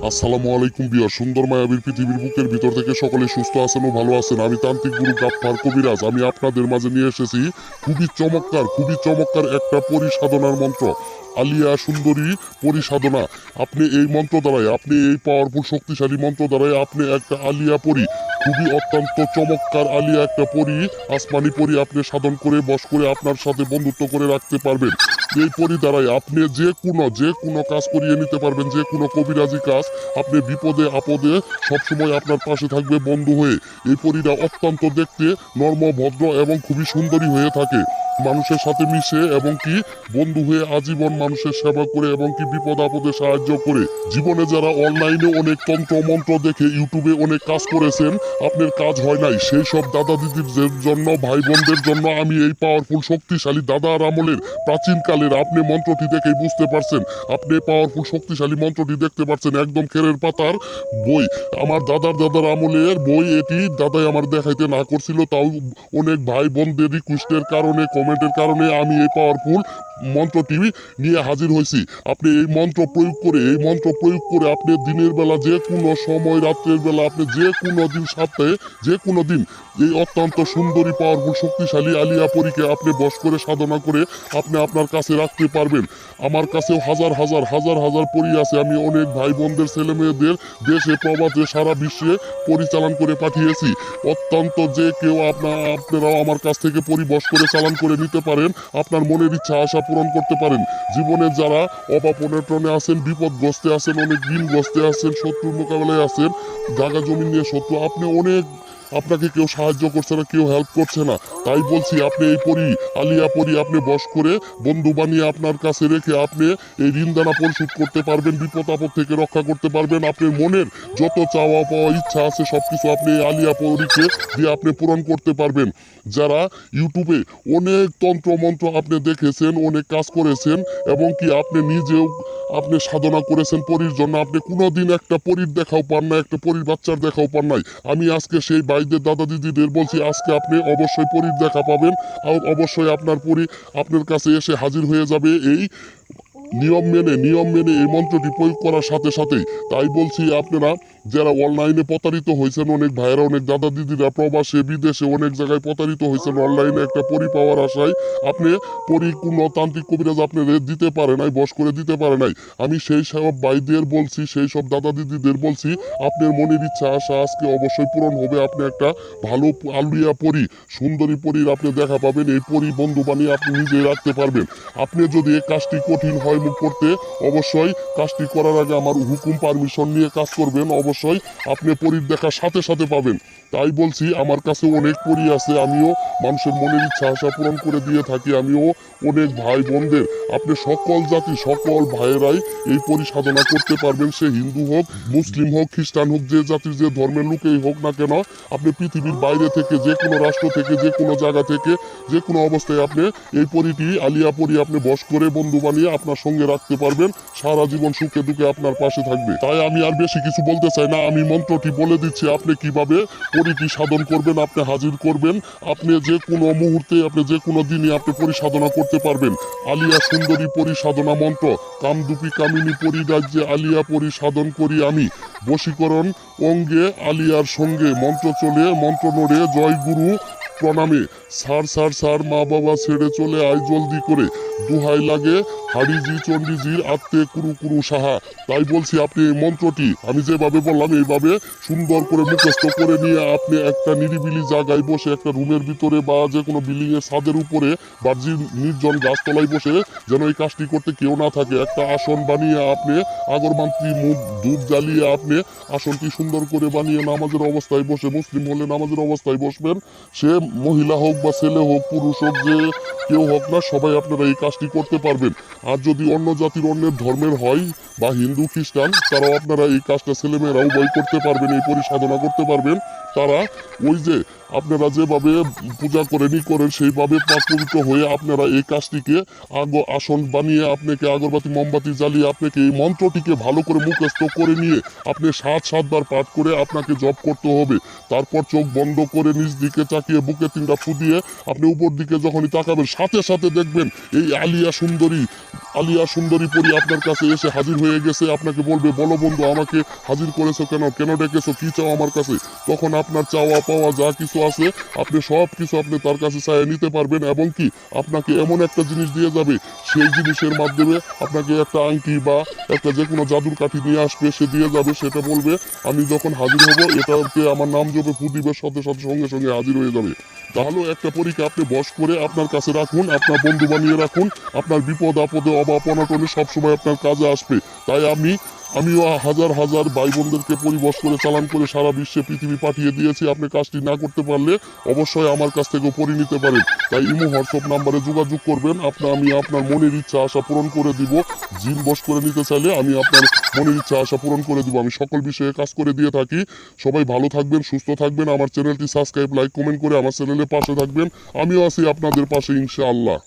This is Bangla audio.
আসসালামু আলাইকুম বিয়ার সুন্দর মায়াবীর পৃথিবীর বুকের ভিতর থেকে সকলে সুস্থ আছেন ও ভালো আছেন। আমি তান্ত্রিক গুরু গাফফার কবিরাজ। আমি আপনাদের মাঝে নিয়ে এসেছি খুবই চমৎকার একটা পরিসাধনার মন্ত্র, আলিয়া সুন্দরী পরিসাধনা। আপনি এই মন্ত্র দ্বারাই, আপনি এই পাওয়ারফুল শক্তিশালী মন্ত্র দ্বারাই আপনি একটা আলিয়া পরি, খুবই অত্যন্ত চমৎকার আলিয়া একটা পরি, আসমানি পরি আপনি সাধন করে বশ করে আপনার সাথে বন্ধুত্ব করে রাখতে পারবেন। এই পরি দ্বারাই আপনি যে কোনো কাজ করিয়ে নিতে পারবেন, যে কোনো কবিরাজি কাজ। আপনি বিপদে আপদে সবসময় আপনার পাশে থাকবে বন্ধু হয়ে। এই পরিটা অত্যন্ত দেখতে নর্ম ভদ্র এবং খুবই সুন্দরী হয়ে থাকে, মানুষের সাথে মিশে এবং কি বন্ধু হয়ে আজীবন মানুষের সেবা করে এবং কি বিপদ আপদে সাহায্য করে। জীবনে যারা অনলাইনে অনেক তন্ত্র মন্ত্র দেখে ইউটিউবে অনেক কাজ করেছেন, আপনার কাজ হয় নাই, সেই সব দাদা দিদির জন্য, ভাই বোনদের জন্য আমি এই পাওয়ারফুল শক্তিশালী দাদার আমলের প্রাচীনকালের আপনি মন্ত্রটি দেখেই বুঝতে পারছেন। আপনি পাওয়ারফুল শক্তিশালী মন্ত্রটি দেখতে পাচ্ছেন, একদম খেরের পাতার বই, আমার দাদার আমলের বই। এটি দাদাই আমার দেখাইতে না করছিল, তাও অনেক ভাই বোনদের রিকোয়েস্টের কারণে, কমেন্টের কারণে আমি এই পাওয়ারফুল মন্ত্রটি নিয়ে হাজির হয়েছি। আপনি এই মন্ত্র প্রয়োগ করে আপনি দিনের বেলা, যে কোনো সময়, রাত্রের বেলা, আপনি যে কোনো দিন, সপ্তাহে যে কোনো দিন এই অত্যন্ত সুন্দরী পাওয়ারফুল শক্তিশালী আলিয়া পরীকে আপনি বশ করে সাধনা করে আপনি আপনার কাছে রাখতে পারবেন। আমার কাছেও হাজার পরী আছে। আমি অনেক ভাই বোনদের, ছেলে মেয়েদের দেশে প্রবাসে সারা বিশ্বে পরিচালন করে পাঠিয়েছি। অত্যন্ত যে কেউ আপনারাও আমার কাছ থেকে পরী বশ করে চালান করে নিতে পারেন, আপনার মনের ইচ্ছা আশা পূরণ করতে পারেন। জীবনে যারা অভাব-অনটনে আছেন, বিপদগ্রস্তে আছেন, অনেক ঋণগ্রস্তে আছেন, শত্রুর মোকাবেলায় আছেন, জায়গা জমি নিয়ে শত্রু, আপনাকে কেউ সাহায্য করছে না, কেউ হেল্প করছে না, তাই বলছি আপনি এই পরি, আলিয়া পরি আপনি বশ করে বন্ধু বানিয়ে আপনার কাছে রেখে আপনি এই ঋণদানা পরিশোধ করতে পারবেন, বিপদ আপদ থেকে রক্ষা করতে পারবেন। আপনার মনের যত চাওয়া পাওয়া ইচ্ছা আছে সবকিছু আপনি এই আলিয়া পরীকে দিয়ে আপনি পূরণ করতে পারবেন। যারা ইউটিউবে অনেক তন্ত্র মন্ত্র আপনি দেখেছেন, অনেক কাজ করেছেন এবং কি আপনি নিজেও আপনি সাধনা করেছেন পরীর জন্য, আপনি কোনোদিন একটা পরীর দেখাও পান না, একটা পরীর বাচ্চার দেখাও পান নাই। আমি আজকে সেই ভাইদের, দাদা দিদিদের বলছি, আজকে আপনি অবশ্যই পরীর দেখা পাবেন, আর অবশ্যই আপনার পরী আপনার কাছে এসে হাজির হয়ে যাবে এই নিয়ম মেনে এই মন্ত্রটি প্রয়োগ করার সাথে সাথেই। তাই বলছি, আপনারা যারা অনলাইনে প্রতারিত হয়েছেন, অনেক ভাইয়েরা, অনেক দাদা দিদিরা প্রবাসে বিদেশে অনেক জায়গায় প্রতারিত হয়েছেন অনলাইনে একটা পরি পাওয়ার আশায়, আপনি পরি কোনো তান্ত্রিক কবিরাজ আপনাদের দিতে পারে নাই, বশ করে দিতে পারে নাই। আমি সেই সব ভাইদের বলছি, সেই সব দাদা দিদিদের বলছি, আপনার মনের ইচ্ছা আশা আজকে অবশ্যই পূরণ হবে। আপনি একটা ভালো আলিয়া পরি, সুন্দরী পরীর আপনি দেখা পাবেন। এই পরি বন্ধু বানিয়ে আপনি নিজে রাখতে পারবেন। আপনি যদি এই কাজটি কঠিন হয় মুখ করতে, অবশ্যই কাজটি করার আগে আমার হুকুম পারমিশন নিয়ে কাজ করবেন, অবশ্যই আপনি পরীর দেখার সাথে সাথে পাবেন। তাই বলছি, আমার কাছে অনেক পরী আছে, আমিও মানুষের মনের ইচ্ছা আশা পূরণ করে দিয়ে থাকি। আমিও অনেক ভাই বোনদের, আপনি সকল জাতি, সকল ভাইয়েরাই এই পরি সাধনা করতে পারবেন। সে হিন্দু হোক, মুসলিম হোক, খ্রিস্টান হোক, যে জাতির যে ধর্মের লোকেই হোক না কেন, আপনি পৃথিবীর বাইরে থেকে, যে কোনো রাষ্ট্র থেকে, যে কোনো জায়গা থেকে, যে কোনো অবস্থায় আপনি এই পরিটি, আলিয়া পরি আপনি বশ করে বন্ধু বানিয়ে আপনার সঙ্গে রাখতে পারবেন। সারা জীবন সুখে দুঃখে আপনার পাশে থাকবে। তাই আমি আর বেশি কিছু বলতে চাই না, আমি মন্ত্রটি বলে দিচ্ছি আপনি কিভাবে পরিটি সাধন করবেন, আপনি হাজির করবেন। আপনি যে কোনো মুহূর্তে, আপনি যে কোনো দিনই আপনি পরিসাধনা করতে পারবেন। আলিয়া সুন্দরী পরিসাধনা মন্ত্র, কামদুপি কামিনী পরিরাজ্যে আলিয়া পরিসাধন করি আমি, বশীকরণ অঙ্গে আলিয়ার সঙ্গে, মন্ত্র চলে মন্ত্র নড়ে, জয় গুরু প্রণামে, সার মা বাবা ছেড়ে চলে আয় জলদি করে, দুহাই লাগে হারিজি চণ্ডীজির আত্মে কুরু সাহা। তাই বলছি, আপনি এই মন্ত্রটি আমি যেভাবে বললাম এইভাবে সুন্দর করে মুখস্থ করে নিয়ে আপনি একটা নিরিবিলি জায়গায় বসে, একটা রুমের ভিতরে বা যে কোনো বিল্ডিং এর ছাদের উপরে বা নির্জন গাছতলায় বসে, যেন এই কাজটি করতে কেউ না থাকে, একটা আসন বানিয়ে আপনি আগরবাতি মুখ ধূপ জ্বালিয়ে আপনি আসনটি সুন্দর করে বানিয়ে নামাজের অবস্থায় বসে, মুসলিম হলে নামাজের অবস্থায় বসবেন, সে মহিলা হোক বা ছেলে হোক, পুরুষ হোক, যে কেউ হোক না, সবাই আপনারা এই কাজটি করতে পারবেন। আর যদি অন্য জাতির, অন্যের ধর্মের হয় বা হিন্দু খ্রিস্টান, তারাও আপনারা এই কাজটা ছেলেমেয়েরা উভয় করতে পারবেন, এই পরিসাধনা করতে পারবেন। তারা ওই যে আপনারা যেভাবে পূজা করেন সেইভাবে পবিত্র হয়ে আপনারা এই কাজটিকে আসন বানিয়ে, আপনাকে আগরবাতি মোমবাতি জ্বালিয়ে, আপনাকে এই মন্ত্রটিকে ভালো করে মুখস্থ করে নিয়ে আপনি 7 বার পাঠ করে আপনাকে জপ করতে হবে। তারপর চোখ বন্ধ করে নিজ দিকে তাকিয়ে বুকের বুকে 3টা ফু দিয়ে আপনি উপর দিকে যখনই তাকাবেন সাথে সাথে দেখবেন এই আলিয়া সুন্দরী পরি আপনার কাছে এসে হাজির হয়ে গেছে। আপনাকে বলবে, বলো বন্ধু আমাকে হাজির করেছো কেন, কেন ডেকেছো, কি চাও আমার কাছে। তখন আপনার চাওয়া পাওয়া যা কিছু আছে আপনি সব কিছু আপনি তার কাছে চাইয়ে নিতে পারবেন, এবং কি আপনাকে এমন একটা জিনিস দিয়ে যাবে, সেই জিনিসের মাধ্যমে আপনাকে একটা আংটি বা একটা যে কোনো জাদুর কাঠি নিয়ে আসবে, সে দিয়ে যাবে, সেটা বলবে আমি যখন হাজির হব এটাকে আমার নাম জপে ফু দিবে, সাথে সাথে সঙ্গে সঙ্গে হাজির হয়ে যাবে। তাহলে একটা পরীকে আপনি বশ করে আপনার কাছে রাখুন, আপনার বন্ধু বানিয়ে রাখুন, আপনার বিপদ আপদে অভাব অনটনে সবসময় আপনার কাজে আসবে। তাই আমিও হাজার হাজার ভাই বোনদেরকে পরিবশ করে চালান করে সারা বিশ্বে পৃথিবী পাঠিয়ে দিয়েছি। আপনি কাজটি না করতে পারলে অবশ্যই আমার কাছ থেকেও পরি নিতে পারেন। তাই ইমো হোয়াটসঅ্যাপ নাম্বারে যোগাযোগ করবেন, আমি আপনার মনের ইচ্ছা আশা পূরণ করে দিব। জিন বশ করে নিতে চাইলে আমি আপনার মনের ইচ্ছা আশা পূরণ করে দিব। আমি সকল বিষয়ে কাজ করে দিয়ে থাকি। সবাই ভালো থাকবেন, সুস্থ থাকবেন। আমার চ্যানেলটি সাবস্ক্রাইব, লাইক, কমেন্ট করে আমার চ্যানেলের পাশে থাকবেন। আমিও আছি আপনাদের পাশে ইনশাআল্লাহ।